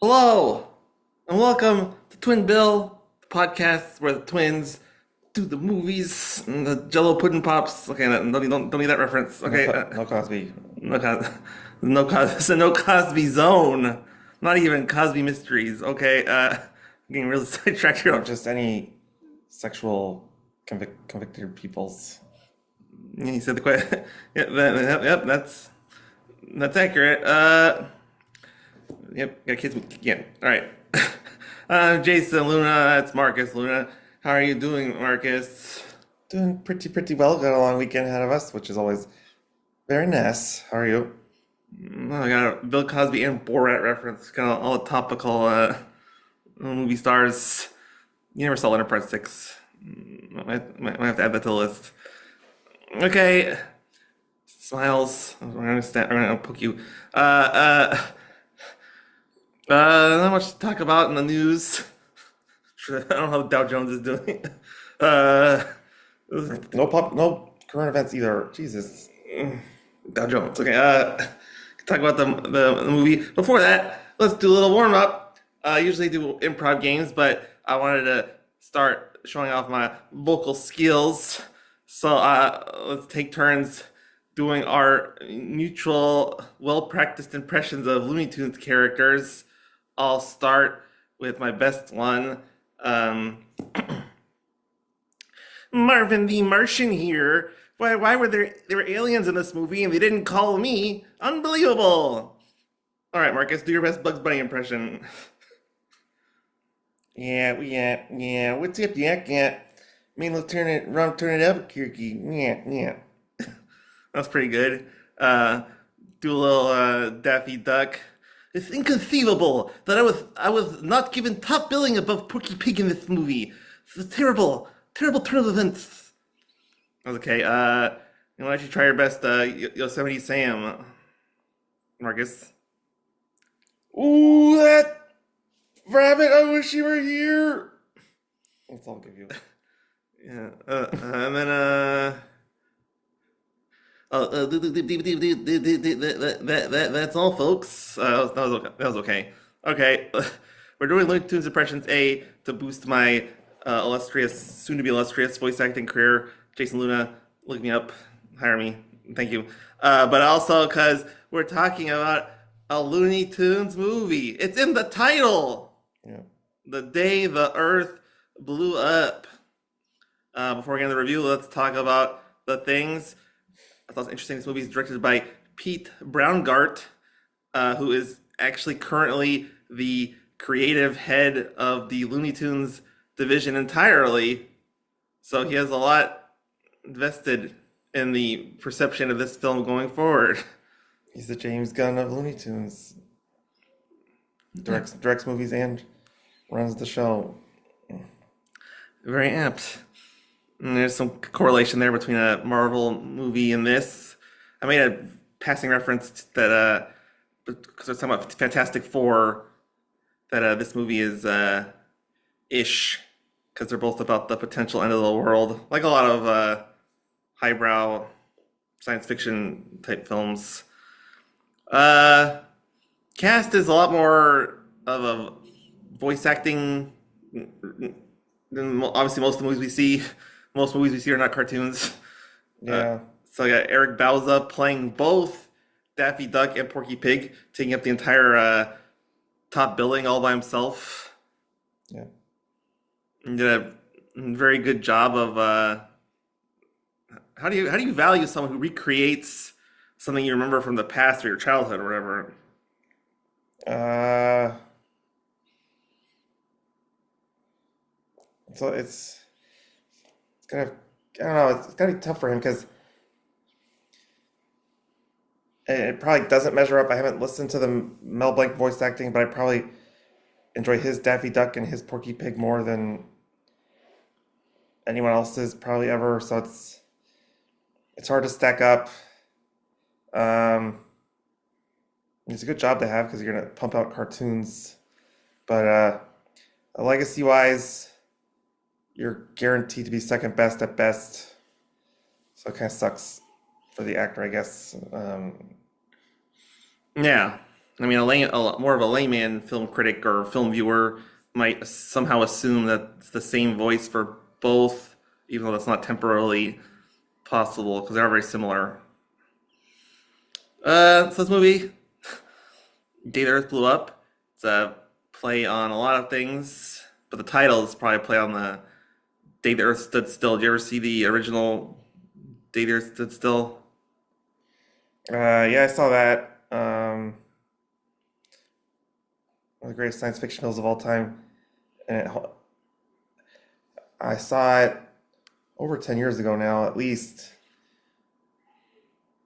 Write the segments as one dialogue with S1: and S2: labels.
S1: Hello, and welcome to Twin Bill, the podcast where the twins do the movies and the Jello pudding pops. Okay, don't need that reference. Okay,
S2: No Cosby.
S1: no, it's a no Cosby zone. Not even Cosby mysteries. Okay, I'm getting really sidetracked
S2: No,
S1: here.
S2: just any sexual convicted peoples.
S1: Yeah, he said the question. Yep, that's accurate. Yep, got kids. Yeah, all right. Jason Luna, that's Marcus Luna. How are you doing, Marcus?
S2: Doing pretty well. Got a long weekend ahead of us, which is always very nice. How are you?
S1: I got a Bill Cosby and Borat reference. Kind of all topical movie stars. Universal Enterprise 6. Might have to add that to the list. Okay. Smiles. I'm gonna poke you. Not much to talk about in the news. I don't know how Dow Jones is doing. Uh,
S2: No current events either. Jesus.
S1: Dow Jones. Okay. Talk about the movie. Before that, let's do a little warm up. I usually do improv games, but I wanted to start showing off my vocal skills. So let's take turns doing our mutual, well practiced impressions of Looney Tunes characters. I'll start with my best one. Marvin the Martian here. Why were there were aliens in this movie and they didn't call me? Unbelievable. All right, Marcus, do your best Bugs Bunny impression.
S2: Yeah. What's up, yeah? Man, let's turn it up, Kirky. Yeah.
S1: That's pretty good. Do a little Daffy Duck. It's inconceivable that I was not given top billing above Porky Pig in this movie. It's a terrible turn of events. Okay, why don't you try your best Yosemite Sam, Marcus?
S2: Ooh, that rabbit! I wish you were here. That's all I'll give you.
S1: Yeah, and then that's all, folks. That was okay. Okay, we're doing Looney Tunes impressions A to boost my soon to be illustrious voice acting career. Jason Luna, look me up, hire me. Thank you. But also because we're talking about a Looney Tunes movie. It's in the title.
S2: Yeah.
S1: The Day the Earth Blew Up. Before we get into the review, let's talk about the things. I thought it was interesting. This movie is directed by Pete Browngardt, who is actually currently the creative head of the Looney Tunes division entirely. So he has a lot invested in the perception of this film going forward.
S2: He's the James Gunn of Looney Tunes. Directs movies and runs the show.
S1: Very apt. And there's some correlation there between a Marvel movie and this. I made a passing reference that because we're talking about Fantastic Four, that this movie is ish because they're both about the potential end of the world, like a lot of highbrow science fiction type films. Cast is a lot more of a voice acting than obviously most of the movies we see. Most movies we see are not cartoons.
S2: Yeah.
S1: So I got Eric Bauza playing both Daffy Duck and Porky Pig, taking up the entire top billing all by himself.
S2: Yeah.
S1: And did a very good job of how do you value someone who recreates something you remember from the past or your childhood or whatever?
S2: Uh, so it's kind of I don't know. It's gotta be tough for him because it probably doesn't measure up. I haven't listened to the Mel Blanc voice acting, but I probably enjoy his Daffy Duck and his Porky Pig more than anyone else's probably ever. So it's hard to stack up. Um, it's a good job to have because you're gonna pump out cartoons, but legacy wise, you're guaranteed to be second best at best. So it kind of sucks for the actor, I guess.
S1: Yeah, I mean, more of a layman film critic or film viewer might somehow assume that it's the same voice for both, even though that's not temporarily possible because they are very similar. So this movie, Day the Earth Blew Up, it's a play on a lot of things, but the title is probably a play on the Day the Earth Stood Still. Did you ever see the original Day the Earth Stood Still?
S2: Yeah, I saw that. One of the greatest science fiction films of all time, and I saw it over 10 years ago now, at least.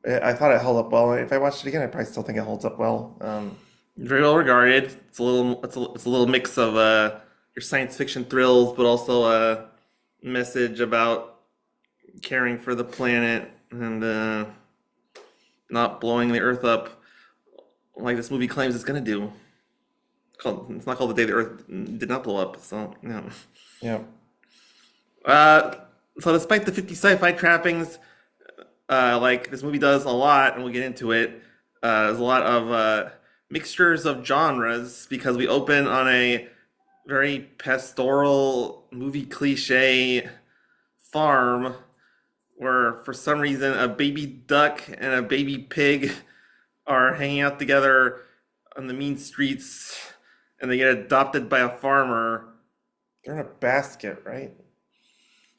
S2: I thought it held up well. If I watched it again, I probably still think it holds up well.
S1: Very well regarded. It's a little mix of your science fiction thrills, but also a message about caring for the planet and not blowing the Earth up like this movie claims it's gonna do. It's not called The Day the Earth Did Not Blow Up. So yeah.
S2: Yeah.
S1: Uh, so despite the 50 sci-fi trappings, like this movie does a lot, and we'll get into it. There's a lot of mixtures of genres because we open on a very pastoral movie cliche farm where, for some reason, a baby duck and a baby pig are hanging out together on the mean streets, and they get adopted by a farmer.
S2: They're in a basket, right?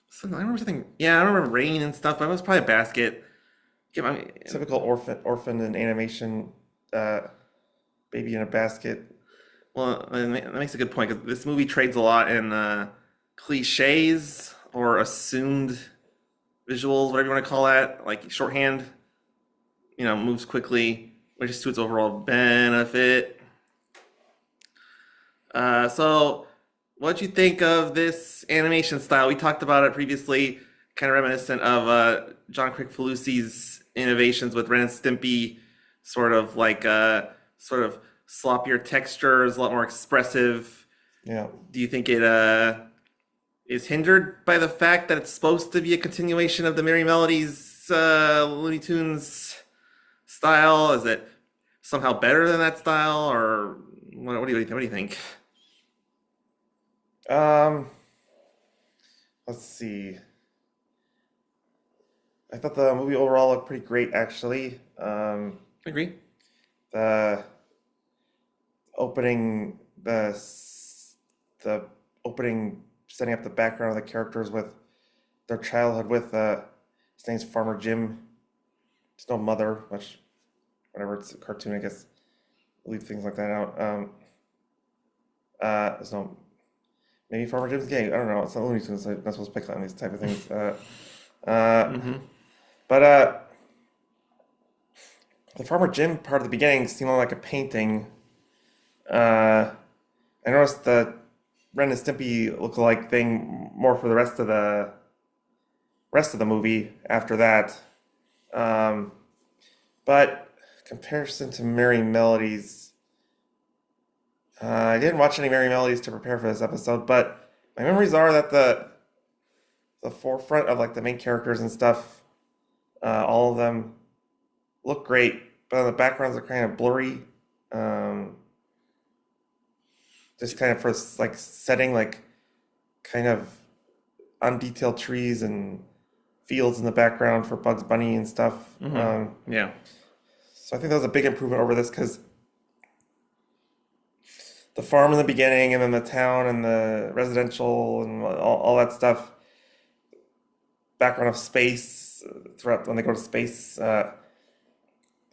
S1: So I remember something. Yeah, I remember rain and stuff. But it was probably a basket.
S2: Typical orphan in animation, uh, baby in a basket.
S1: Well, that makes a good point because this movie trades a lot in cliches or assumed visuals, whatever you want to call that, like shorthand. Moves quickly, which is to its overall benefit. So, what'd you think of this animation style? We talked about it previously, kind of reminiscent of John Kricfalusi's innovations with Ren and Stimpy, sort of sloppier textures, a lot more expressive.
S2: Yeah.
S1: Do you think it is hindered by the fact that it's supposed to be a continuation of the Merry Melodies Looney Tunes style? Is it somehow better than that style, or what do you think?
S2: Um, let's see. I thought the movie overall looked pretty great, actually.
S1: Agree.
S2: The opening, the opening, setting up the background of the characters with their childhood with his name's Farmer Jim. There's no mother, which whenever it's a cartoon, I guess leave things like that out. There's no maybe Farmer Jim's gay. I don't know. It's not Looney Tunes. So I'm not supposed to pick on these type of things.
S1: Mm-hmm.
S2: But the Farmer Jim part of the beginning seemed like a painting. I noticed the Ren and Stimpy look-alike thing more for the rest of the movie after that. But comparison to Merry Melodies, I didn't watch any Merry Melodies to prepare for this episode, but my memories are that the forefront of like the main characters and stuff, all of them look great, but the backgrounds are kind of blurry. Just kind of for like setting like kind of undetailed trees and fields in the background for Bugs Bunny and stuff.
S1: Yeah.
S2: So I think that was a big improvement over this because the farm in the beginning and then the town and the residential and all that stuff, background of space throughout when they go to space,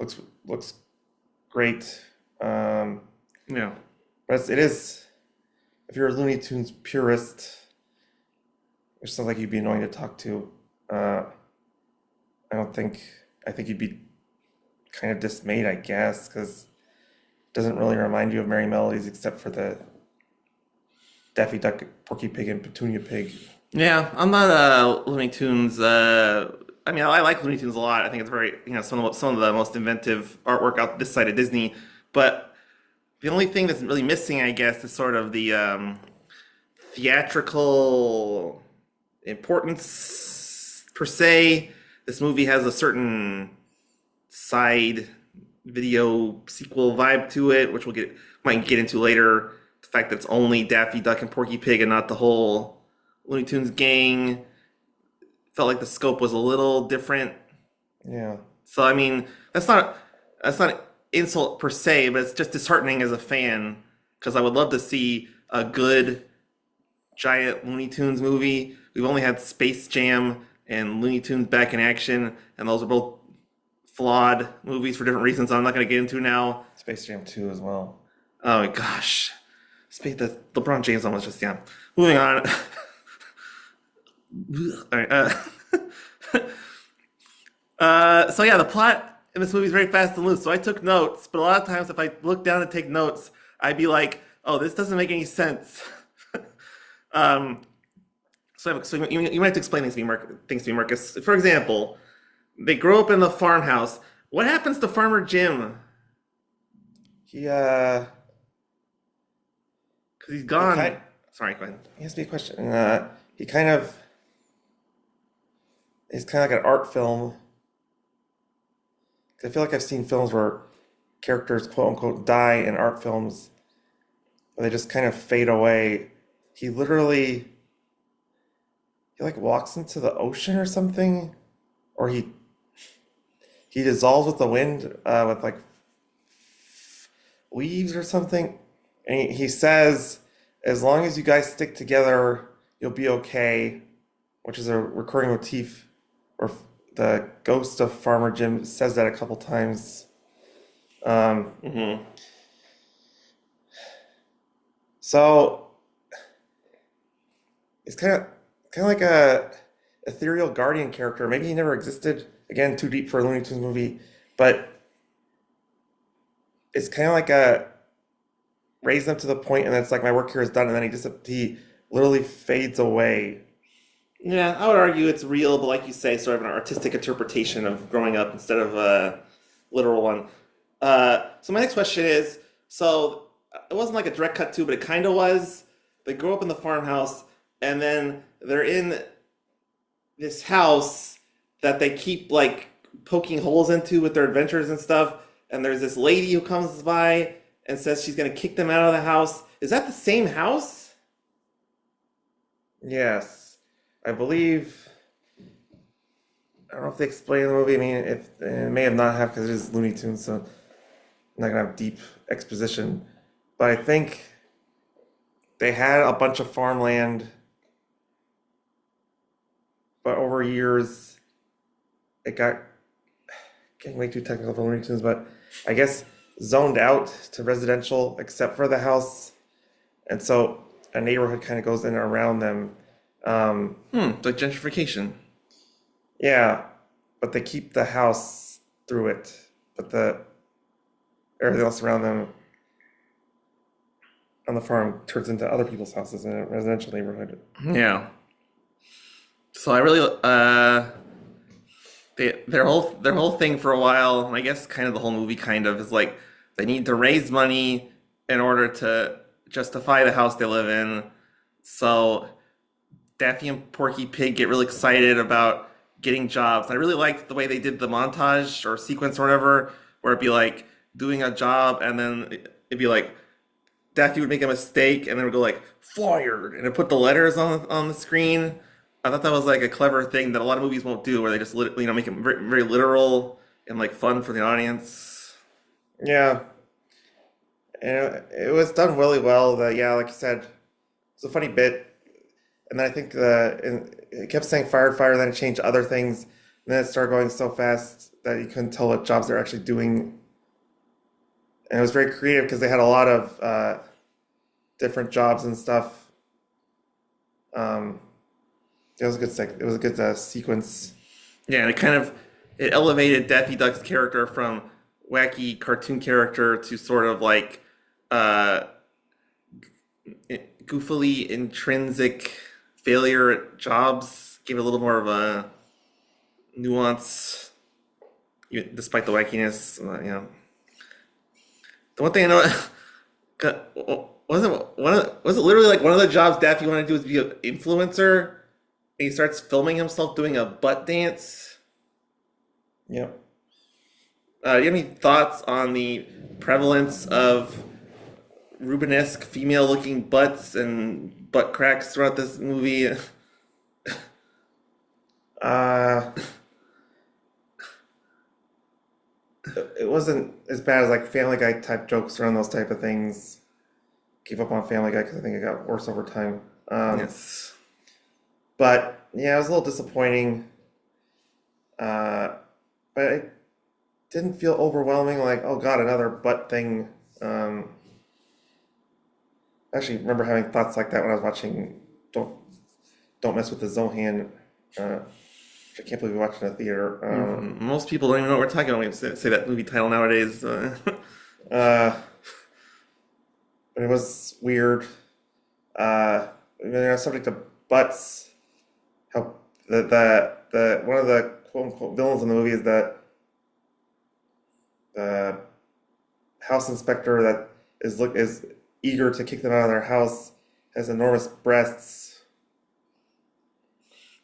S2: looks great.
S1: Yeah.
S2: But it is, if you're a Looney Tunes purist, which sounds like you'd be annoying to talk to, I think you'd be kind of dismayed, I guess, because it doesn't really remind you of Merry Melodies except for the Daffy Duck, Porky Pig, and Petunia Pig.
S1: Yeah, I'm not Looney Tunes. I mean, I like Looney Tunes a lot. I think it's very, some of the most inventive artwork out this side of Disney. But the only thing that's really missing, I guess, is sort of the theatrical importance per se. This movie has a certain side video sequel vibe to it, which might get into later. The fact that it's only Daffy Duck and Porky Pig and not the whole Looney Tunes gang felt like the scope was a little different.
S2: Yeah.
S1: So I mean, that's not insult per se, but it's just disheartening as a fan because I would love to see a good giant Looney Tunes movie. We've only had Space Jam and Looney Tunes back in action, and those are both flawed movies for different reasons I'm not going to get into now.
S2: Space Jam 2 as well.
S1: Oh my gosh. The LeBron James one was just, yeah. Moving on. All right. So yeah, the plot in this movie is very fast and loose. So I took notes, but a lot of times if I look down and take notes, I'd be like, "Oh, this doesn't make any sense." um, so you might have to explain things to me, Marcus. For example, they grow up in the farmhouse. What happens to Farmer Jim?
S2: He
S1: Because he's
S2: he
S1: gone.
S2: kind
S1: Sorry, go ahead.
S2: he asked me a question. He kind of is kind of like an art film. 'Cause I feel like I've seen films where characters quote unquote die in art films, where they just kind of fade away. He literally he like walks into the ocean or something, or he dissolves with the wind with like leaves or something. And he says, as long as you guys stick together, you'll be okay, which is a recurring motif, or the ghost of Farmer Jim says that a couple times. Um,
S1: Hmm.
S2: so it's kind of like a ethereal guardian character. Maybe he never existed. Again, too deep for a Looney Tunes movie, but it's kind of like a raise them to the point, and then it's like my work here is done, and then he literally fades away.
S1: Yeah, I would argue it's real, but like you say, sort of an artistic interpretation of growing up instead of a literal one. So my next question is, so it wasn't like a direct cut to, but it kind of was. They grow up in the farmhouse, and then they're in this house that they keep like poking holes into with their adventures and stuff. And there's this lady who comes by and says she's gonna kick them out of the house. Is that the same house?
S2: Yes, I believe. I don't know if they explain in the movie. I mean, it may have not have because it is Looney Tunes, so I'm not gonna have deep exposition. But I think they had a bunch of farmland, but over years it got getting way too technical for Looney Tunes, but I guess zoned out to residential except for the house, and so a neighborhood kind of goes in and around them.
S1: Like gentrification.
S2: Yeah, but they keep the house through it, but the everything else around them on the farm turns into other people's houses in a residential neighborhood.
S1: Yeah. So I really their whole thing for a while, and I guess kind of the whole movie kind of is like they need to raise money in order to justify the house they live in. So Daffy and Porky Pig get really excited about getting jobs. I really liked the way they did the montage or sequence or whatever, where it'd be like doing a job and then it'd be like Daffy would make a mistake and then it would go like fired and it put the letters on the screen. I thought that was like a clever thing that a lot of movies won't do, where they just make it very, very literal and like fun for the audience.
S2: Yeah, and it was done really well. Yeah, like you said, it's a funny bit, and then I think it kept saying fired, fire, then it changed to other things, and then it started going so fast that you couldn't tell what jobs they're actually doing, and it was very creative because they had a lot of different jobs and stuff. Um, it was a good it was a good sequence.
S1: Yeah, and it elevated Daffy Duck's character from wacky cartoon character to sort of like uh, goofily intrinsic failure at jobs. Gave it a little more of a nuance, despite the wackiness. The one thing I know was it literally like one of the jobs Daffy wanted to do was be an influencer, and he starts filming himself doing a butt dance.
S2: Yep.
S1: Do you have any thoughts on the prevalence of Rubenesque female-looking butts and butt cracks throughout this movie?
S2: Uh, it wasn't as bad as like Family Guy type jokes around those type of things. Gave up on Family Guy because I think it got worse over time.
S1: Yes.
S2: But yeah, it was a little disappointing. Uh, but it didn't feel overwhelming. Like, oh god, another butt thing. I actually remember having thoughts like that when I was watching Don't Mess with the Zohan. Which I can't believe we watched in a theater.
S1: Most people don't even know what we're talking about when we say that movie title nowadays.
S2: Uh, but it was weird. They're subject to butts. How the one of the quote unquote villains in the movie is the house inspector that is eager to kick them out of their house, has enormous breasts.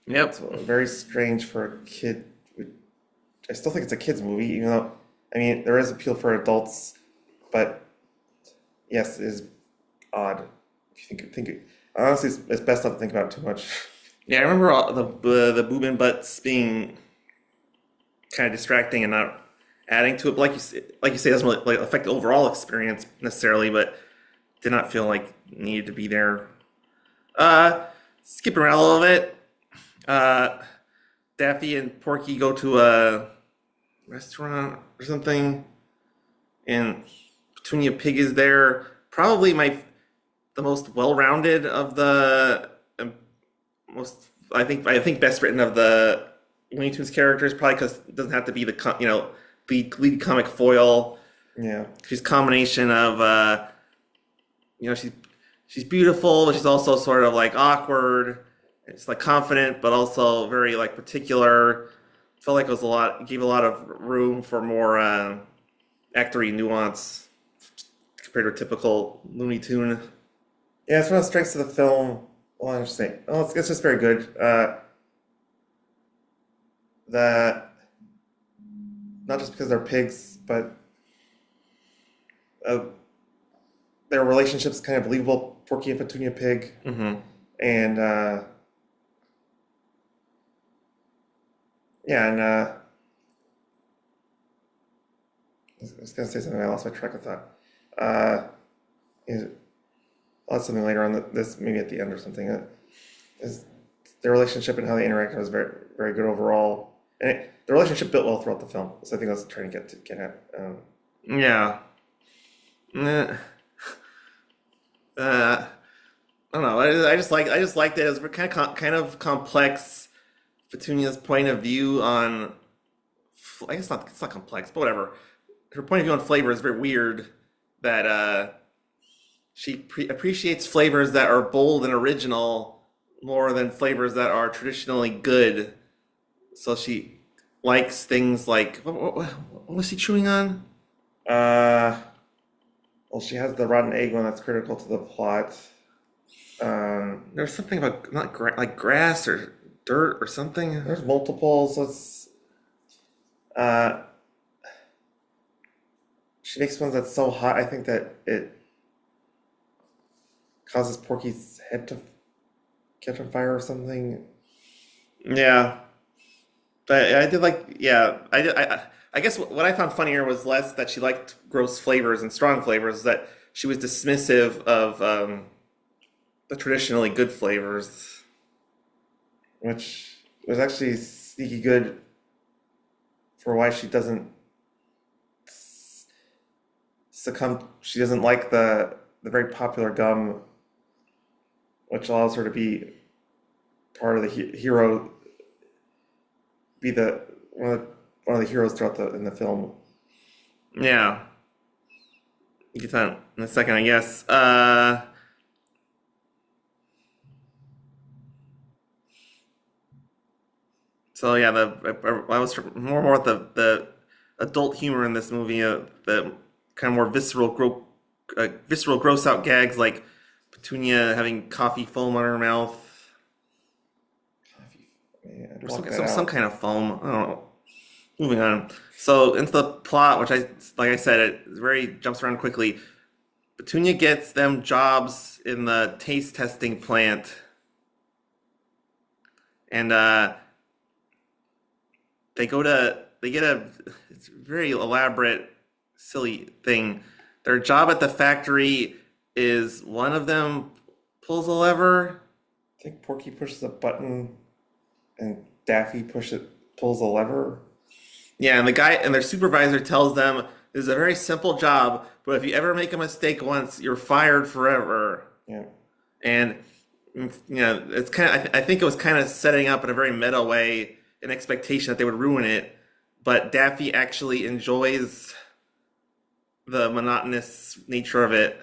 S1: Yep.
S2: It's very strange for a kid. I still think it's a kid's movie, even though I mean there is appeal for adults, but yes, it is odd. If you honestly, it's best not to think about it too much.
S1: Yeah, I remember all the boob and butts being kind of distracting and not adding to it. But like you say, it doesn't really like, affect the overall experience necessarily, but did not feel like needed to be there. Skipping around a little bit. Daffy and Porky go to a restaurant or something, and Petunia Pig is there. Probably the most well-rounded of the most. I think best written of the Looney Tunes characters. Probably because it doesn't have to be the lead comic foil.
S2: Yeah.
S1: She's a combination of she's beautiful, but she's also sort of like awkward. It's like confident, but also very like particular. Felt like it was gave a lot of room for more actory nuance compared to a typical Looney Tune.
S2: Yeah, it's one of the strengths of the film. Well, I understand. Oh, it's just very good. That not just because they're pigs, but their relationship's kind of believable. Porky and Petunia Pig,
S1: Mm-hmm.
S2: and I was gonna say something. I lost my track of thought. Is I'll add something later on. This maybe at the end or something. Is their relationship and how they interacted was very very good overall, and the relationship built well throughout the film. So I think that's trying to get at.
S1: Yeah. Eh. I don't know. I just liked it. It was kind of complex. Petunia's point of view on, I guess not. It's not complex, but whatever. Her point of view on flavor is very weird. That she appreciates flavors that are bold and original more than flavors that are traditionally good. So she likes things like what was she chewing on?
S2: Well, she has the rotten egg one that's critical to the plot.
S1: There's something about not like grass or dirt or something.
S2: There's multiples. So it's she makes ones that's so hot. I think that it causes Porky's head to catch on fire or something.
S1: Yeah, but I did like. Yeah, I did. I guess what I found funnier was less that she liked gross flavors and strong flavors, that she was dismissive of the traditionally good flavors.
S2: Which was actually sneaky good for why she doesn't succumb. She doesn't like the very popular gum, which allows her to be part of the hero, be the one of the heroes throughout in the film.
S1: Yeah, you get that in a second, I guess. So yeah, I was more at the adult humor in this movie, the kind of more visceral, gross out gags like Petunia having coffee foam on her mouth,
S2: Yeah,
S1: or
S2: block that
S1: some
S2: out.
S1: kind of foam. I don't know. Moving on. So into the plot, which like I said, it very jumps around quickly. Petunia gets them jobs in the taste testing plant, and they get a it's a very elaborate, silly thing. Their job at the factory is one of them pulls a lever.
S2: I think Porky pushes a button and Daffy pulls a lever.
S1: Yeah, and the guy and their supervisor tells them this is a very simple job, but if you ever make a mistake once, you're fired forever.
S2: Yeah.
S1: And it's kind of I think it was kind of setting up in a very meta way an expectation that they would ruin it, but Daffy actually enjoys the monotonous nature of it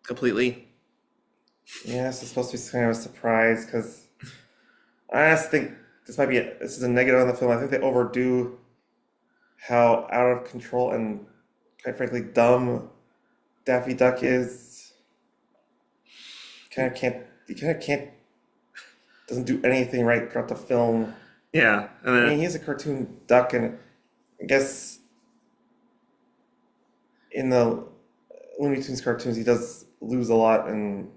S1: completely.
S2: Yeah, this is supposed to be kind of a surprise because I just think this is a negative on the film. I think they overdo how out of control and quite frankly dumb Daffy Duck is. He kind of can't doesn't do anything right throughout the film.
S1: Yeah, and
S2: I mean,
S1: then
S2: he's a cartoon duck, and I guess in the Looney Tunes cartoons, he does lose a lot and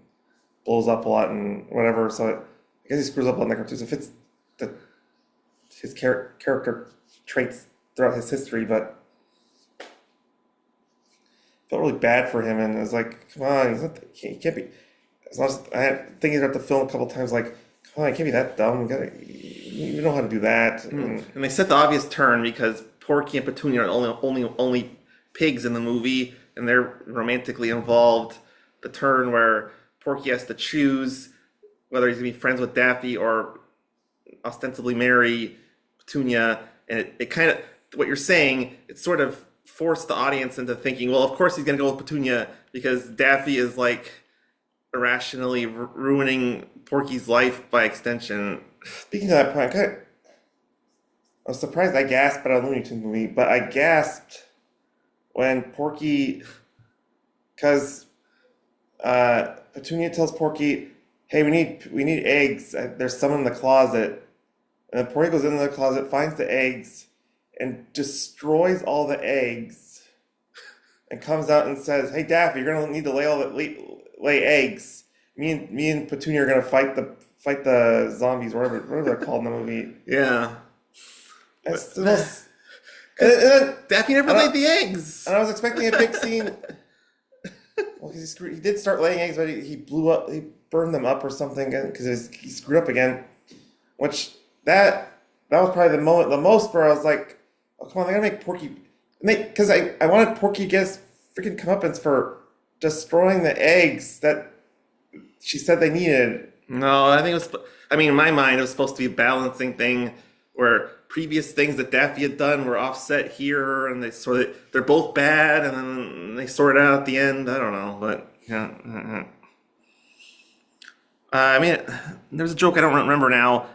S2: blows up a lot and whatever. So I guess he screws up a lot in the cartoons. It fits the, his character traits throughout his history, but felt really bad for him. And it was like, come on, he can't be. As long as I had thinking about the film a couple times, like, come on, he can't be that dumb. You know how to do that.
S1: and they set the obvious turn because Porky and Petunia are the only pigs in the movie, and they're romantically involved. The turn where Porky has to choose whether he's gonna be friends with Daffy or ostensibly marry Petunia, and it kind of what you're saying. It sort of forced the audience into thinking, well, of course he's gonna go with Petunia because Daffy is like irrationally ruining Porky's life by extension.
S2: Speaking of that point, I was surprised I gasped at a Looney Tunes movie, but I gasped when Porky, because Petunia tells Porky, "Hey, we need eggs. There's some in the closet." And then Porky goes into the closet, finds the eggs, and destroys all the eggs, and comes out and says, "Hey, Daffy, you're gonna need to lay eggs. Me and Petunia are gonna fight the zombies, whatever they're called in the movie."
S1: Yeah,
S2: That's the most. And then,
S1: Daffy never
S2: and I,
S1: laid the eggs.
S2: and I was expecting a big scene. Well, because he did start laying eggs, but he burned them up or something because he screwed up again. Which that was probably the most where I was like, oh come on, they gotta make Porky, because I wanted Porky to get his freaking comeuppance for destroying the eggs that she said they needed.
S1: No, I think it was. I mean, in my mind, it was supposed to be a balancing thing where previous things that Daffy had done were offset here, and they're both bad, and then they sort it out at the end. I don't know, but yeah. I mean, there's a joke I don't remember now.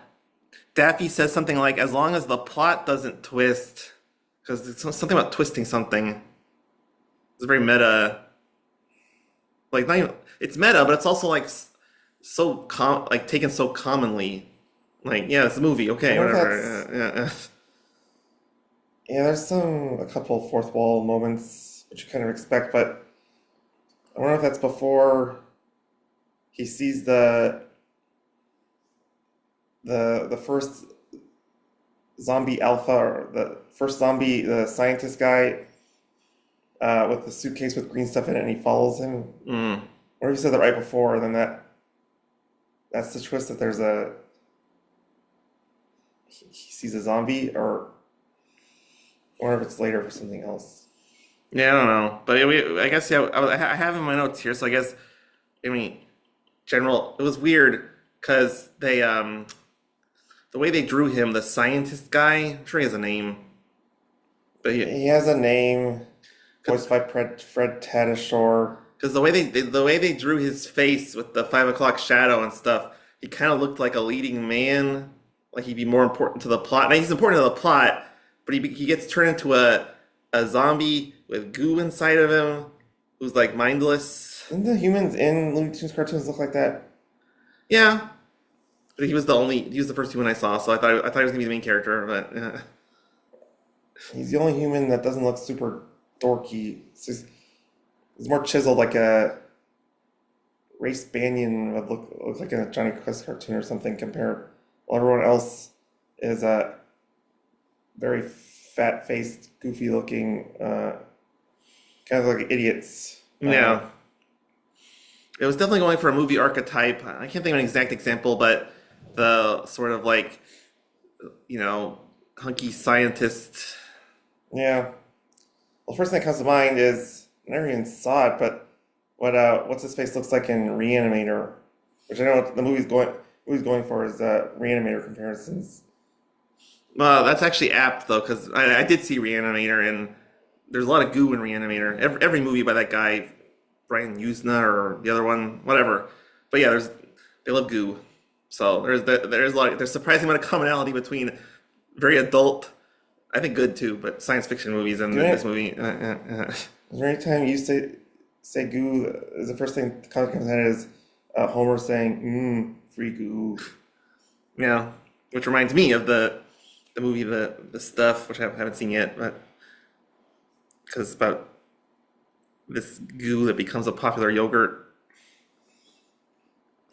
S1: Daffy says something like, "As long as the plot doesn't twist," because it's something about twisting something. It's very meta. Like, not even, it's meta, but it's also like like taken so commonly. Like, yeah, it's a movie,
S2: I
S1: okay,
S2: wonder if
S1: whatever. Yeah.
S2: yeah, there's a couple fourth wall moments which you kind of expect, but I wonder if that's before he sees the first zombie alpha, or the first zombie, the scientist guy with the suitcase with green stuff in it, and he follows him.
S1: Mm.
S2: Or if he said that right before, then that's the twist that he sees a zombie, or I wonder if it's later for something else.
S1: Yeah, I don't know, but I guess yeah, I have in my notes here, so I guess I mean, general, it was weird because the way they drew him, the scientist guy, I'm sure he has a name, but
S2: He has a name, voiced by Fred Tatasciore.
S1: because the way they drew his face with the 5 o'clock shadow and stuff, he kind of looked like a leading man, like he'd be more important to the plot. Now he's important to the plot, but he gets turned into a zombie with goo inside of him, who's like mindless.
S2: Didn't the humans in Looney Tunes cartoons look like that?
S1: Yeah, but he was the first human I saw, so I thought he was gonna be the main character, but yeah.
S2: He's the only human that doesn't look super dorky. He's more chiseled, like a Race Banyan would look like in a Johnny Quest cartoon or something. Compared, while everyone else is very fat-faced, goofy-looking, kind of like idiots.
S1: Yeah. It was definitely going for a movie archetype. I can't think of an exact example, but the sort of like, hunky scientist.
S2: Yeah. Well, first thing that comes to mind is I never even saw it, but what's his face looks like in Reanimator, which I know what the movie's going for is Reanimator comparisons.
S1: Well, that's actually apt though, because I did see Reanimator, and there's a lot of goo in Reanimator. Every movie by that guy, Brian Usna or the other one, whatever. But yeah, they love goo. So there's surprising amount of commonality between very adult, I think good too, but science fiction movies and
S2: Do
S1: this
S2: it.
S1: movie.
S2: Is there any time you say goo? Is the first thing that comes to mind is Homer saying free goo.
S1: Yeah, which reminds me of the movie the stuff, which I haven't seen yet, but because it's about this goo that becomes a popular yogurt.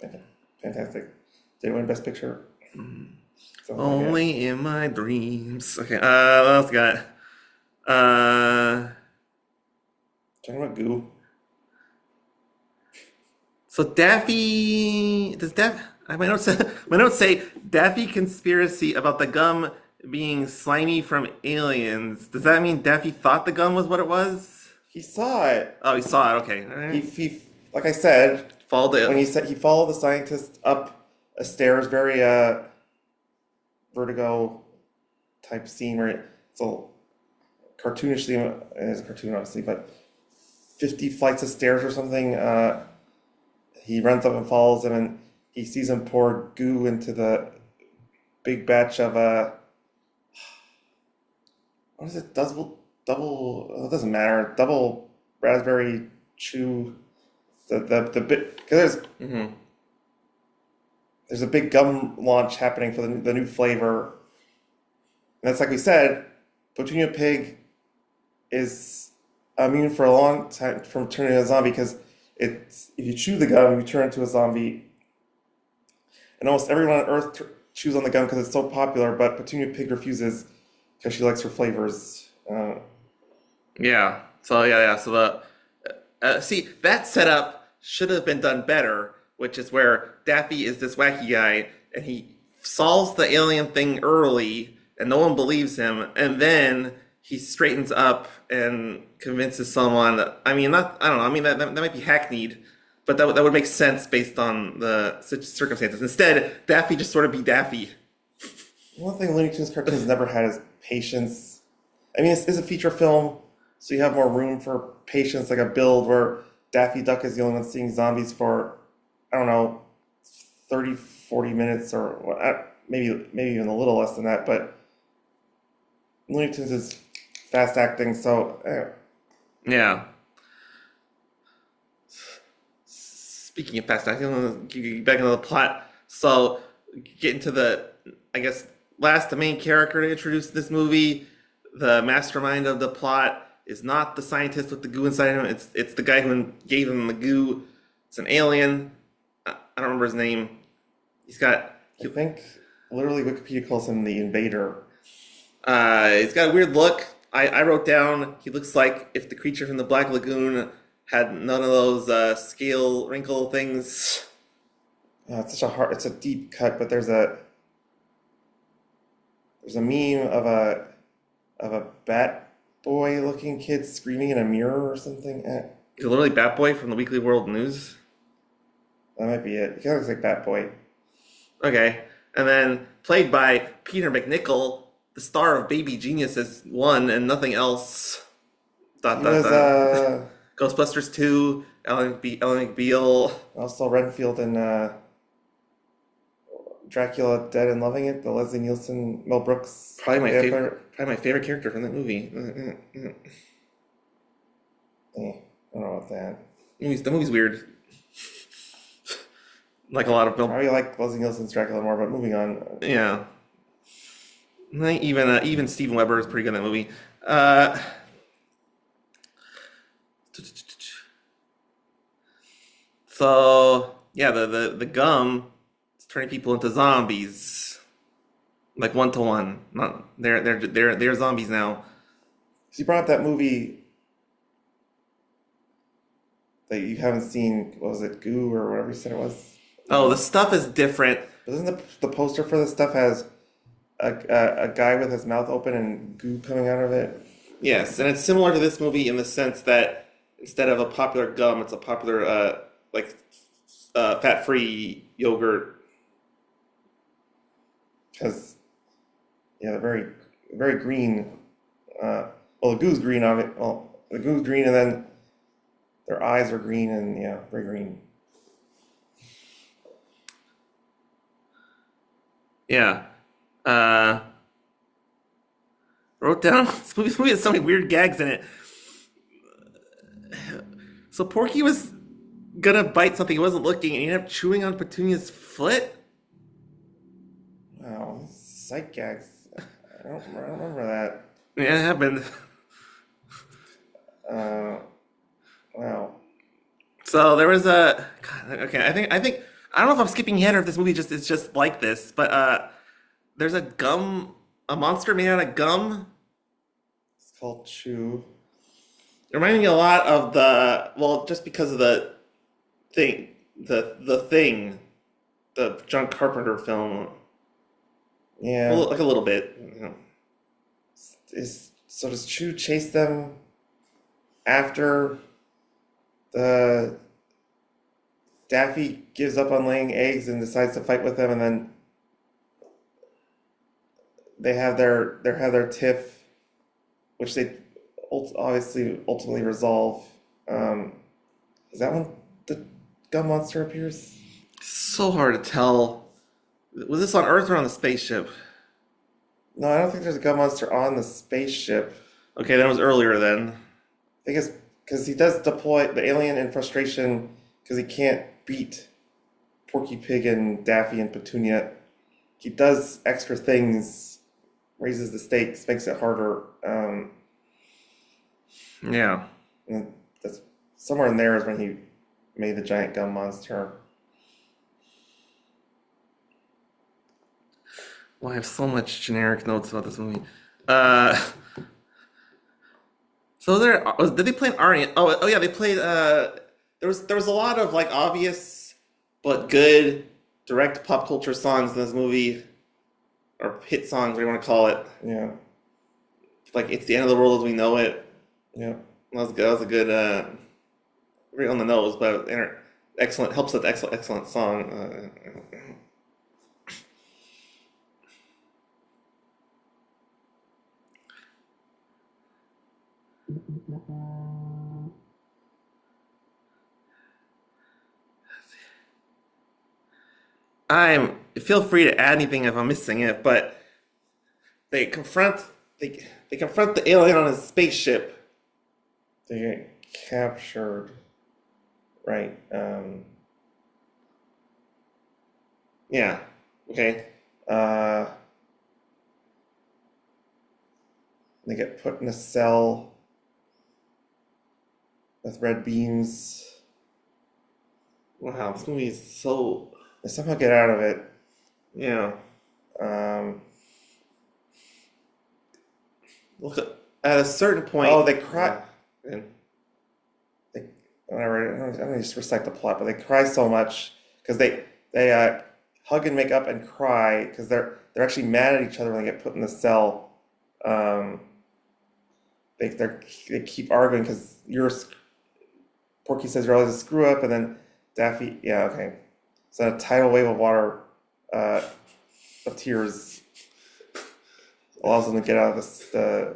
S2: Okay. Fantastic. Did it win Best Picture? Something like that.
S1: Only in my dreams. Okay, what else we got? Uh,
S2: Talking about goo.
S1: so Daffy does Daffy? My notes say Daffy conspiracy about the gum being slimy from aliens. Does that mean Daffy thought the gum was what it was?
S2: He saw it.
S1: Oh, he saw it. Okay, all right.
S2: He like I said,
S1: Followed
S2: when
S1: it.
S2: he said he followed the scientist up a stairs, very vertigo type scene where it's a cartoonishly, it is a cartoon obviously, but 50 flights of stairs or something. He runs up and follows him, and he sees him pour goo into the big batch of what is it? Double. It doesn't matter. Double raspberry chew. The bit because
S1: Hmm.
S2: there's a big gum launch happening for the new flavor. And that's like we said, Petunia Pig is immune for a long time from turning into a zombie because it's if you chew the gum, you turn into a zombie. And almost everyone on Earth chews on the gum because it's so popular, but Petunia Pig refuses because she likes her flavors.
S1: Yeah. So yeah. So see that setup should have been done better, which is where Daffy is this wacky guy, and he solves the alien thing early, and no one believes him, and then he straightens up and convinces someone. I mean, not I don't know. I mean that might be hackneyed, but that would make sense based on the circumstances. Instead, Daffy just sort of be Daffy.
S2: One thing Looney Tunes cartoons never had is patience. I mean, it's a feature film, so you have more room for patience, like a build where Daffy Duck is the only one seeing zombies for, I don't know, 30, 40 minutes or maybe even a little less than that. But Looney Tunes is fast acting, so
S1: Yeah. Speaking of fast acting, I'm gonna get back into the plot. So, get into I guess, the main character to introduce this movie. The mastermind of the plot is not the scientist with the goo inside him. It's the guy who gave him the goo. It's an alien. I don't remember his name. He's got
S2: I think literally Wikipedia calls him the invader.
S1: he's got a weird look. I wrote down he looks like if the creature from the Black Lagoon had none of those scale wrinkle things.
S2: It's a deep cut, but there's a meme of a bat boy looking kid screaming in a mirror or something.
S1: He's literally Batboy from the Weekly World News.
S2: That might be it. He kind of looks like Bat Boy.
S1: Okay. And then played by Peter McNichol, the star of Baby Geniuses 1 and nothing else. Dot
S2: He
S1: dot
S2: was
S1: dot. Ghostbusters 2, Ellen McBeal.
S2: also Renfield in Dracula Dead and Loving It, the Leslie Nielsen, Mel Brooks vampire.
S1: Probably my favorite character from that movie.
S2: I don't know about that.
S1: The movie's weird. Like a lot of Bill.
S2: Probably like Leslie Nielsen's Dracula more, but moving on.
S1: Yeah. Even Steven Weber is pretty good in that movie. Uh, so yeah, the gum is turning people into zombies, like 1-to-1. Not they're zombies now.
S2: So you brought up that movie that you haven't seen. What was it, Goo or whatever you said it was?
S1: Oh, the stuff is different.
S2: But isn't the poster for this stuff has a guy with his mouth open and goo coming out of it?
S1: Yes, and it's similar to this movie in the sense that instead of a popular gum, it's a popular like fat-free yogurt.
S2: Because yeah, they're very green. Well, the goo's green on it. Well, the goo's green, and then their eyes are green, and yeah, very green.
S1: Yeah. Uh, wrote down this movie has so many weird gags in it. So Porky was gonna bite something he wasn't looking, and he ended up chewing on Petunia's foot.
S2: Wow, sight gags. I don't remember that.
S1: Yeah, it happened.
S2: Uh, wow.
S1: So there was a God, okay. I think I don't know if I'm skipping ahead or if this movie just is just like this, but there's a monster made out of gum.
S2: It's called Chew.
S1: It reminded me a lot of just because of the thing, the thing, the John Carpenter film,
S2: Yeah.
S1: like a little bit.
S2: So does Chew chase them after the Daffy gives up on laying eggs and decides to fight with them, and then they have their tiff, which they obviously ultimately resolve. Um, is that when the gum monster appears?
S1: So hard to tell. Was this on Earth or on the spaceship?
S2: No, I don't think there's a gum monster on the spaceship.
S1: Okay, that was earlier then.
S2: I think it's because he does deploy the alien in frustration because he can't beat Porky Pig and Daffy and Petunia. He does extra things, raises the stakes, makes it harder.
S1: Yeah.
S2: And that's somewhere in there is when he made the giant gum monster.
S1: Well, I have so much generic notes about this movie. Uh, did they play an Arian? Oh yeah, they played. There was a lot of like obvious but good direct pop culture songs in this movie, or hit songs, what do you want to call it?
S2: Yeah,
S1: Like "It's the End of the World as We Know It."
S2: yeah.
S1: That was good. That was a good, very on the nose, but excellent. Helps with excellent song. Feel free to add anything if I'm missing it, but they confront they confront the alien on his spaceship.
S2: They get captured, right?
S1: Yeah. Okay.
S2: Uh, they get put in a cell with red beams.
S1: Wow, this movie is so
S2: They somehow get out of it.
S1: yeah.
S2: Um,
S1: Look at a certain point.
S2: oh, they cry.
S1: And
S2: They, whatever. I don't just recite the plot, but they cry so much because they hug and make up and cry because they're actually mad at each other when they get put in the cell. Um, they keep arguing because Porky says you're always a screw up, and then Daffy, yeah, okay. So a tidal wave of water, uh, of tears allows them to get out of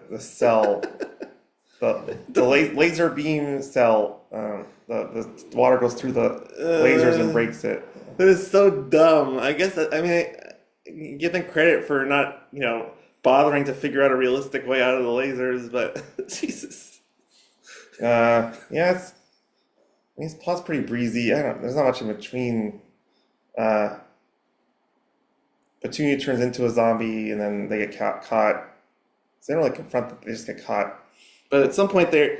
S2: the cell. The laser beam cell, the water goes through the lasers and breaks it.
S1: That is so dumb. I guess I mean, give them credit for not, bothering to figure out a realistic way out of the lasers, but Jesus.
S2: Yeah, I mean, his plot's pretty breezy. There's not much in between Petunia turns into a zombie, and then they get caught. So they don't really confront them; they just get caught.
S1: But at some point, I don't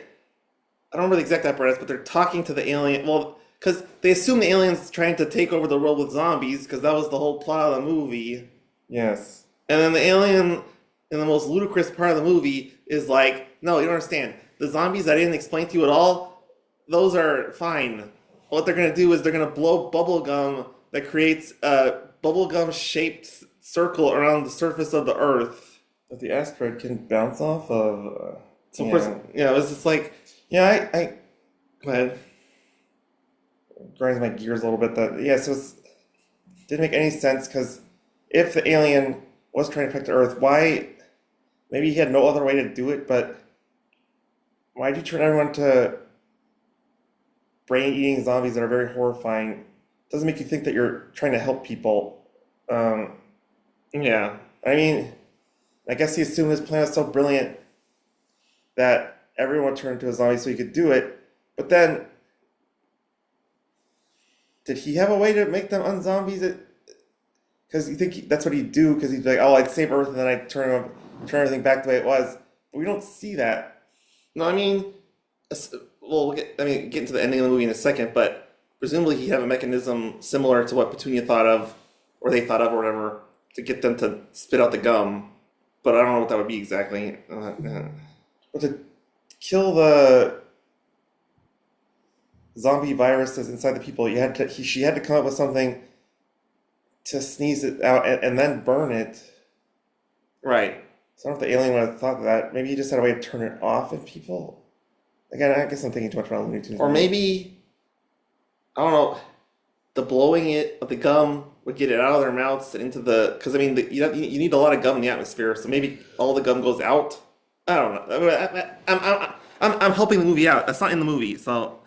S1: remember the exact apparatus, but they're talking to the alien. Well, because they assume the alien's trying to take over the world with zombies, because that was the whole plot of the movie.
S2: Yes.
S1: And then the alien, in the most ludicrous part of the movie, is like, no, you don't understand. The zombies I didn't explain to you at all, those are fine. What they're going to do is they're going to blow bubble gum that creates a bubblegum shaped circle around the surface of the Earth.
S2: That the asteroid can bounce off of.
S1: So, of course, yeah, it was just like,
S2: Yeah, I
S1: go ahead.
S2: grinds my gears a little bit. That so it didn't make any sense because if the alien was trying to protect the Earth, why? Maybe he had no other way to do it, but why'd you turn everyone to brain-eating zombies that are very horrifying? Doesn't make you think that you're trying to help people.
S1: Yeah.
S2: I mean, I guess he assumed his plan was so brilliant that everyone turned into a zombie so he could do it. But then, did he have a way to make them unzombies? Because you think that's what he'd do? Because he'd be like, "Oh, I'd save Earth and then I'd turn everything back the way it was." But we don't see that.
S1: No, I mean, well, get into the ending of the movie in a second, but presumably he'd have a mechanism similar to what Petunia thought of, or they thought of, or whatever, to get them to spit out the gum. But I don't know what that would be exactly.
S2: But to kill the zombie viruses inside the people, she had to come up with something to sneeze it out and then burn it.
S1: Right.
S2: So I don't know if the alien would have thought of that. Maybe he just had a way to turn it off in people. Again, I guess I'm thinking too much about Looney Tunes.
S1: Or maybe, I don't know, the blowing it of the gum would get it out of their mouths and into the. Because I mean, you need a lot of gum in the atmosphere, so maybe all the gum goes out. I don't know. I'm helping the movie out. That's not in the movie, so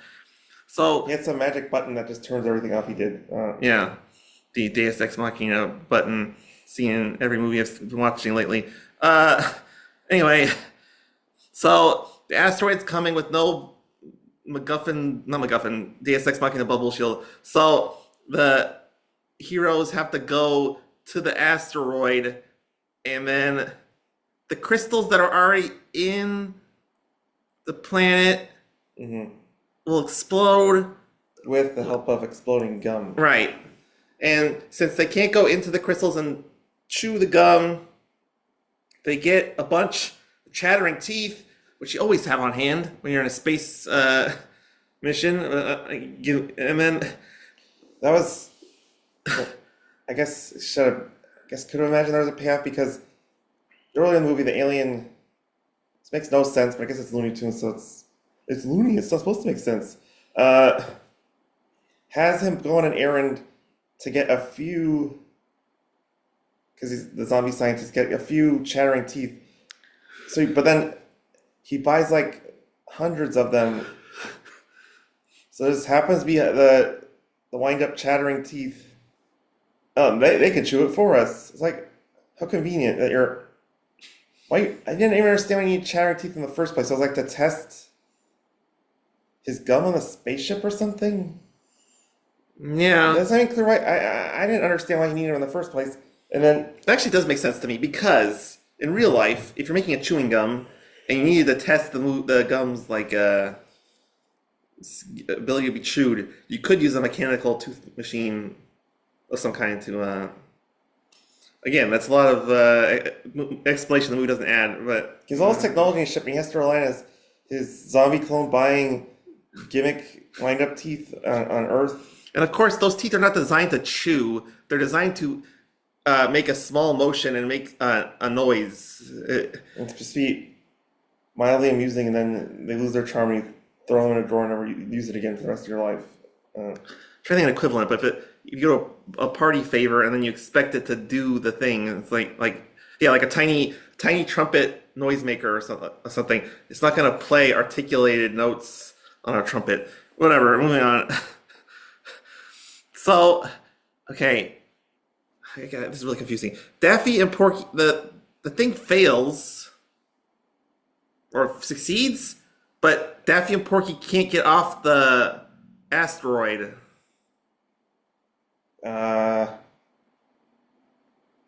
S2: He had some magic button that just turns everything off. He did.
S1: yeah, the Deus Ex Machina button seen in every movie I've been watching lately. Anyway, so the asteroid's coming with no not MacGuffin, Deus Ex Machina bubble shield. So the heroes have to go to the asteroid, and then the crystals that are already in the planet will explode.
S2: With the help of exploding gum.
S1: Right. And since they can't go into the crystals and chew the gum, they get a bunch of chattering teeth, which you always have on hand when you're in a space mission. And then
S2: That was, I guess, could have imagined there was a payoff because earlier in the movie, the alien, this makes no sense, but I guess it's Looney Tunes, so it's loony. It's not supposed to make sense. Has him go on an errand to get a few, because he's the zombie scientist, get a few chattering teeth. But then he buys like hundreds of them. So this happens to be the wind up chattering teeth. They can chew it for us. It's like, how convenient that you're. Why? I didn't even understand why you need chattering teeth in the first place. I was like, to test his gum on the spaceship or something.
S1: yeah,
S2: That's not even clear why. I didn't understand why he needed it in the first place. And then
S1: it actually does make sense to me because in real life, if you're making a chewing gum and you needed to test the gum's like ability to be chewed, you could use a mechanical tooth machine of some kind to. Again, that's a lot of explanation the movie doesn't add, but
S2: because all his technology is shipping, he has to rely on his zombie clone buying gimmick wind up teeth on Earth.
S1: and of course those teeth are not designed to chew; they're designed to make a small motion and make a noise.
S2: It's supposed to be mildly amusing, and then they lose their charm and you throw them in a drawer and never use it again for the rest of your life.
S1: Trying to think of an equivalent, but if you go to a party favor and then you expect it to do the thing, it's like a tiny trumpet noisemaker or something. It's not going to play articulated notes on a trumpet. Whatever. Moving on. So, okay. This is really confusing. Daffy and Porky, the thing fails or succeeds, but Daffy and Porky can't get off the asteroid.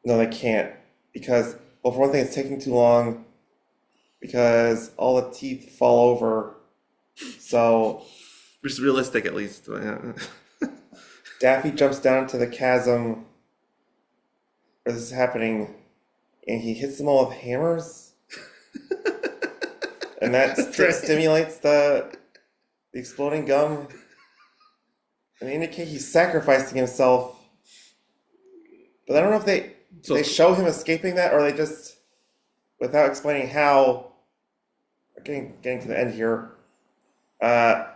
S2: No, they can't because, well, for one thing, it's taking too long because all the teeth fall over. So
S1: Which is realistic, at least. Yeah.
S2: Daffy jumps down to the chasm where this is happening, and he hits them all with hammers, and that
S1: That's right.
S2: stimulates the exploding gum. And they indicate he's sacrificing himself. But I don't know if
S1: So
S2: they show him escaping that, or they just, without explaining how. We're getting to the end here. Uh,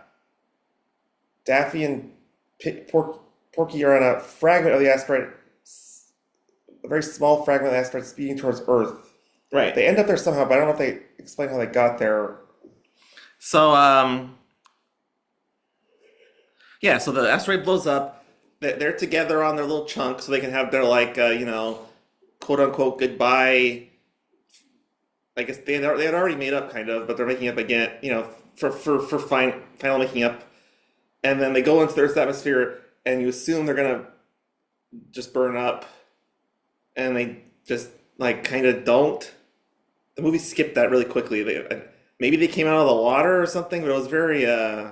S2: Daffy and Porky are on a fragment of the asteroid, a very small fragment of the asteroid speeding towards Earth.
S1: right.
S2: They end up there somehow, but I don't know if they explain how they got there.
S1: So yeah. So the asteroid blows up. They're together on their little chunk, so they can have their like quote unquote goodbye. I guess they had already made up kind of, but they're making up again. For final making up. And then they go into the Earth's atmosphere, and you assume they're gonna just burn up, and they just like kind of don't. The movie skipped that really quickly. Maybe they came out of the water or something, but it was very it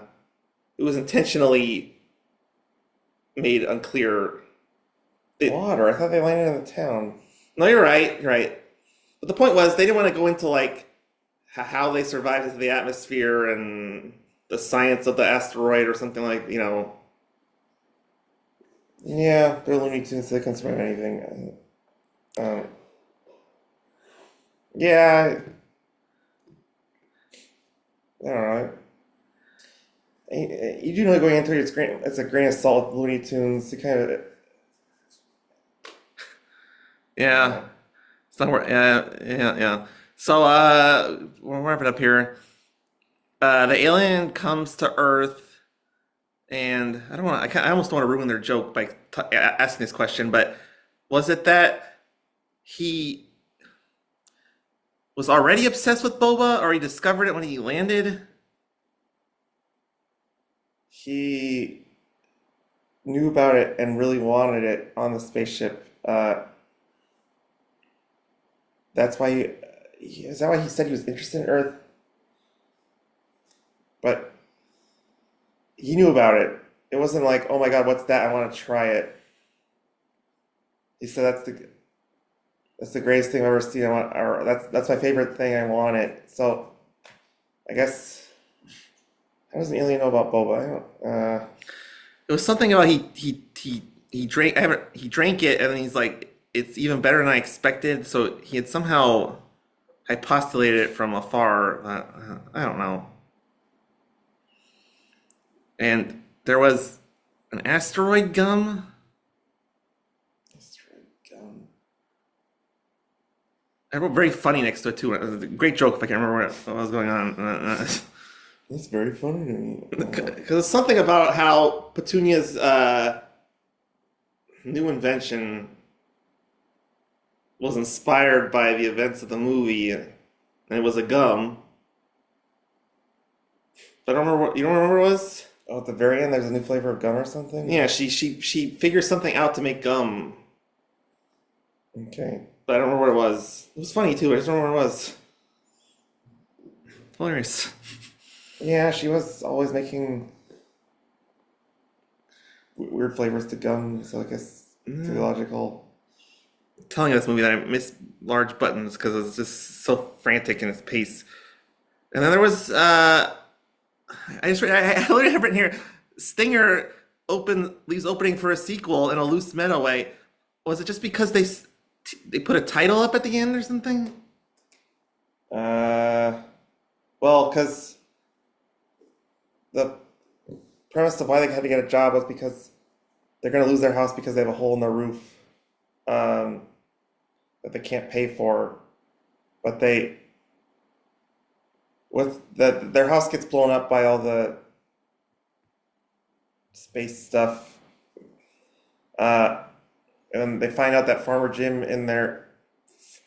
S1: was intentionally made unclear.
S2: Water. I thought they landed in the town.
S1: No, you're right. You're right. But the point was they didn't want to go into like how they survived into the atmosphere and the science of the asteroid or something like.
S2: Yeah, they're Looney Tunes, so they can survive anything. Um, yeah, I don't know. You do know going into it, it's a grain of salt with Looney Tunes. You kind of,
S1: Yeah. It's not wor yeah, yeah. So we're wrapping up here. The alien comes to Earth, and I don't want to. I almost don't want to ruin their joke by asking this question, but was it that he was already obsessed with boba, or he discovered it when he landed?
S2: he knew about it and really wanted it on the spaceship. That's why is that why he said he was interested in Earth? But he knew about it. It wasn't like, oh my God, what's that? I want to try it. He said that's the greatest thing I've ever seen. I want, or that's my favorite thing. I want it. So I guess how does an alien know about boba? I don't.
S1: It was something about he drank. I haven't, he drank it, and then he's like, it's even better than I expected. So he had somehow hypostulated it from afar. I don't know. And there was an asteroid gum.
S2: Asteroid gum.
S1: I wrote very funny next to it too. It was a great joke if I can't remember what was going on.
S2: That's very funny to me.
S1: Because it's something about how Petunia's new invention was inspired by the events of the movie, and it was a gum. But I don't remember what you don't remember what it was?
S2: Oh, at the very end, there's a new flavor of gum or something.
S1: Yeah, she figures something out to make gum,
S2: Okay.
S1: but I don't remember what it was. It was funny too. I just don't remember what it was. Hilarious.
S2: Yeah, she was always making weird flavors to gum, so I guess theological.
S1: Telling this movie that I miss large buttons because it's just so frantic in its pace. And then there was I literally have written here Stinger leaves opening for a sequel in a loose meta way. Was it just because they put a title up at the end or something?
S2: Well, because the premise of why they had to get a job was because they're going to lose their house because they have a hole in their roof that they can't pay for. But their house gets blown up by all the space stuff. And they find out that Farmer Jim in their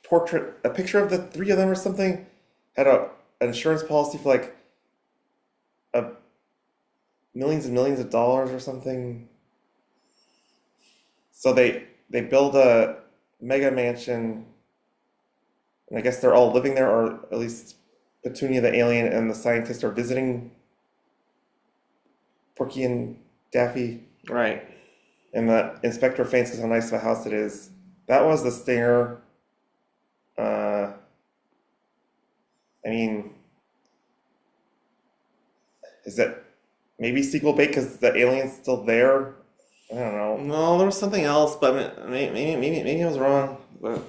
S2: portrait, a picture of the three of them or something, had an insurance policy for like a millions and millions of dollars or something. So they build a mega mansion, and I guess they're all living there, or at least Petunia the alien and the scientist are visiting Porky and Daffy,
S1: Right.
S2: and the inspector faints how nice of a house it is. That was the stinger. Uh, I mean, is that maybe sequel bait because the alien's still there? I don't know.
S1: No, there was something else, but maybe I was wrong. But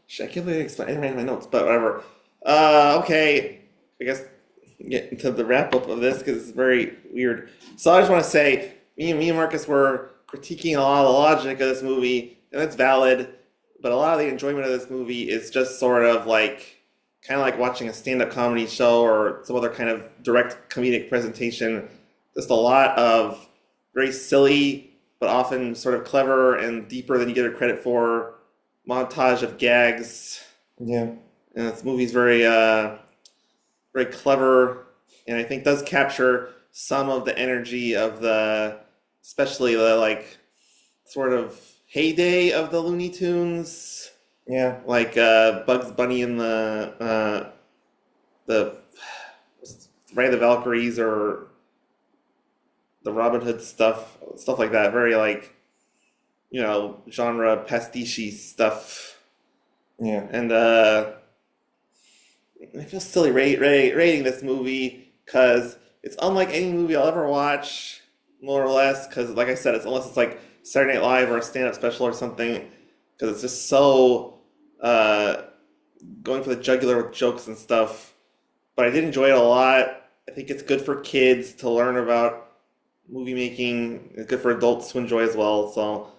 S1: shit, I can't really explain. I didn't write my notes, but whatever. Okay. I guess get into the wrap up of this because it's very weird. So I just want to say, me and Marcus were critiquing a lot of the logic of this movie, and that's valid. But a lot of the enjoyment of this movie is just sort of like, kind of like watching a stand-up comedy show or some other kind of direct comedic presentation. Just a lot of very silly, but often sort of clever and deeper than you get it credit for montage of gags.
S2: Yeah,
S1: And this movie's very clever, and I think does capture some of the energy of especially the like sort of heyday of the Looney Tunes,
S2: yeah,
S1: like Bugs Bunny and the Ray the Valkyries or the Robin Hood stuff like that. Very like genre pastiche stuff,
S2: yeah.
S1: and I feel silly rating this movie because it's unlike any movie I'll ever watch, more or less. Because, like I said, unless it's like Saturday Night Live or a stand-up special or something, because it's just so going for the jugular with jokes and stuff. But I did enjoy it a lot. I think it's good for kids to learn about movie making. It's good for adults to enjoy as well. So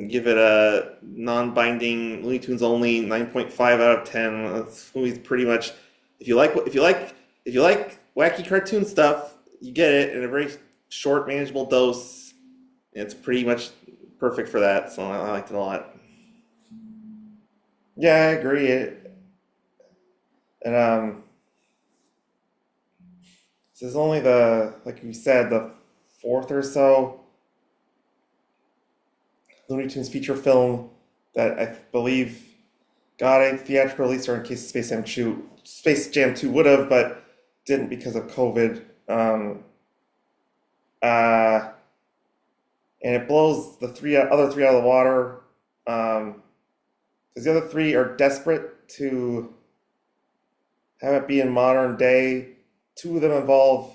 S1: give it a non-binding Looney Tunes only 9.5 out of 10. This movie's pretty much if you like wacky cartoon stuff, you get it in a very short, manageable dose. It's pretty much perfect for that. So I liked it a lot.
S2: Yeah, I agree. And this is only like you said, the fourth or so Looney Tunes feature film that I believe got a theatrical release, or in case Space Jam 2 would have, but didn't because of COVID. Uh, and it blows the other three out of the water. Because the other three are desperate to have it be in modern day. Two of them involve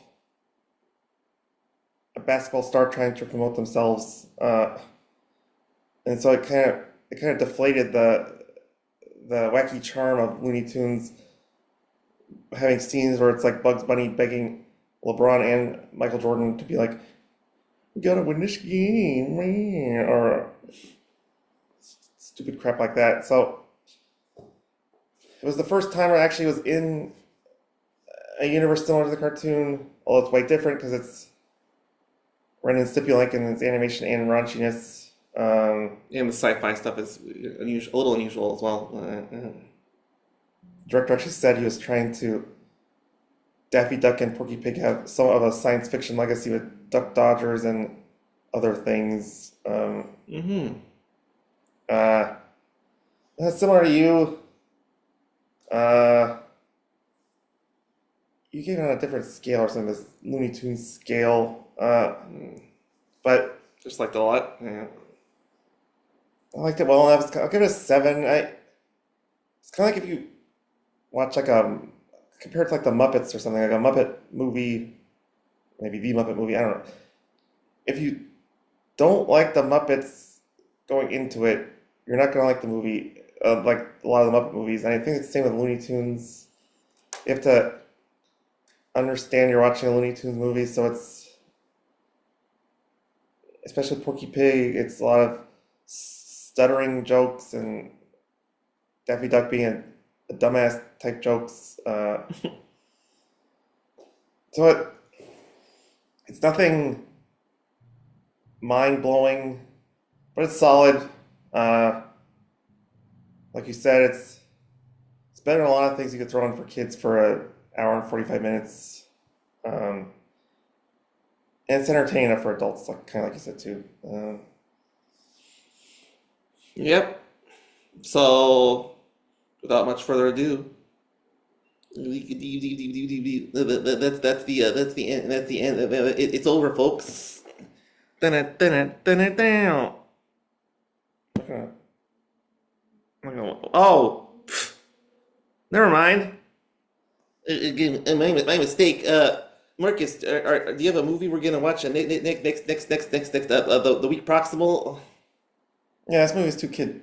S2: a basketball star trying to promote themselves, and so it kind of deflated the wacky charm of Looney Tunes, having scenes where it's like Bugs Bunny begging LeBron and Michael Jordan to be like, "We gotta win this game, man," or stupid crap like that. So it was the first time I actually was in a universe similar to the cartoon, although it's way different because it's Ren and Stimpy like in its animation and raunchiness.
S1: And the sci-fi stuff is unusual, a little unusual as well.
S2: Director actually said he was trying to Daffy Duck and Porky Pig have some of a science fiction legacy with Duck Dodgers and other things.
S1: Mm-hmm.
S2: Uh, Similar to you, uh, you gave it on a different scale or something, this Looney Tunes scale. But
S1: Just liked it a lot. Yeah.
S2: I liked it well enough. I'll give it a 7. It's kind of like if you watch like compared to like the Muppets or something, like a Muppet movie, maybe the Muppet movie, I don't know. If you don't like the Muppets going into it, you're not gonna like the movie, like a lot of the Muppet movies. And I think it's the same with Looney Tunes. You have to understand you're watching a Looney Tunes movie, so it's especially with Porky Pig, it's a lot of stuttering jokes and Daffy Duck being a dumbass type jokes. So it's nothing mind blowing, but it's solid. Uh, like you said, it's better than a lot of things you could throw in for kids for an hour and 45 minutes. And it's entertaining enough for adults, like kind of like you said too.
S1: Yep. So, without much further ado, that's the end. That's the end. It's over, folks. Dun-it.
S2: Okay.
S1: Oh, never mind. My mistake. Marcus, do you have a movie we're gonna watch the week proximal?
S2: Yeah, this movie's too kid.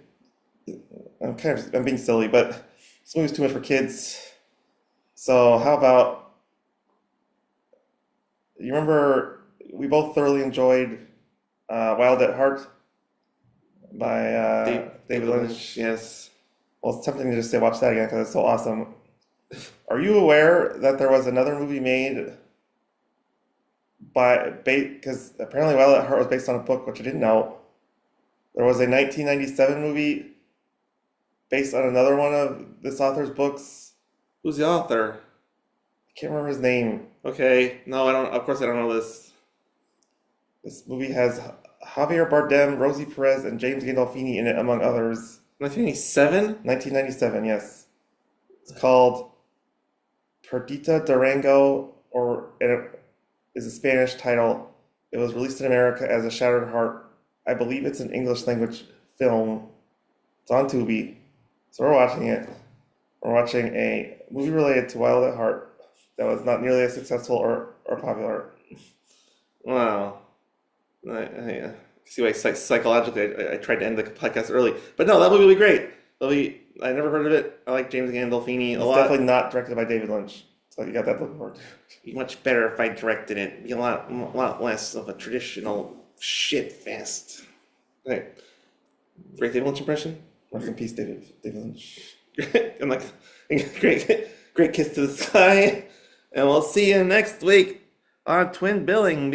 S2: I'm being silly, but this movie's too much for kids. So how about you remember we both thoroughly enjoyed Wild at Heart by David Lynch.
S1: Yes.
S2: Well, it's tempting to just say watch that again because it's so awesome. Are you aware that there was another movie made by because apparently Wild at Heart was based on a book, which I didn't know. There was a 1997 movie based on another one of this author's books.
S1: Who's the author?
S2: I can't remember his name.
S1: Okay. No, I don't. Of course, I don't know this.
S2: This movie has Javier Bardem, Rosie Perez, and James Gandolfini in it, among others.
S1: 1987.
S2: 1997, yes. It's called Perdita Durango, or it is a Spanish title. It was released in America as A Shattered Heart. I believe it's an English language film. It's on Tubi. So we're watching it. We're watching a movie related to Wild at Heart that was not nearly as successful or popular.
S1: Wow. I see why psychologically I tried to end the podcast early, but no, that movie will be great. I never heard of it. I like James Gandolfini a
S2: It's
S1: lot.
S2: definitely not directed by David Lynch. So you got that looking forward to.
S1: Be much better if I directed it. Be a lot less of a traditional shit fest. Okay. Great David Lynch impression.
S2: Rest in peace, David Lynch.
S1: I'm like, great kiss to the sky, and we'll see you next week on Twin Billing.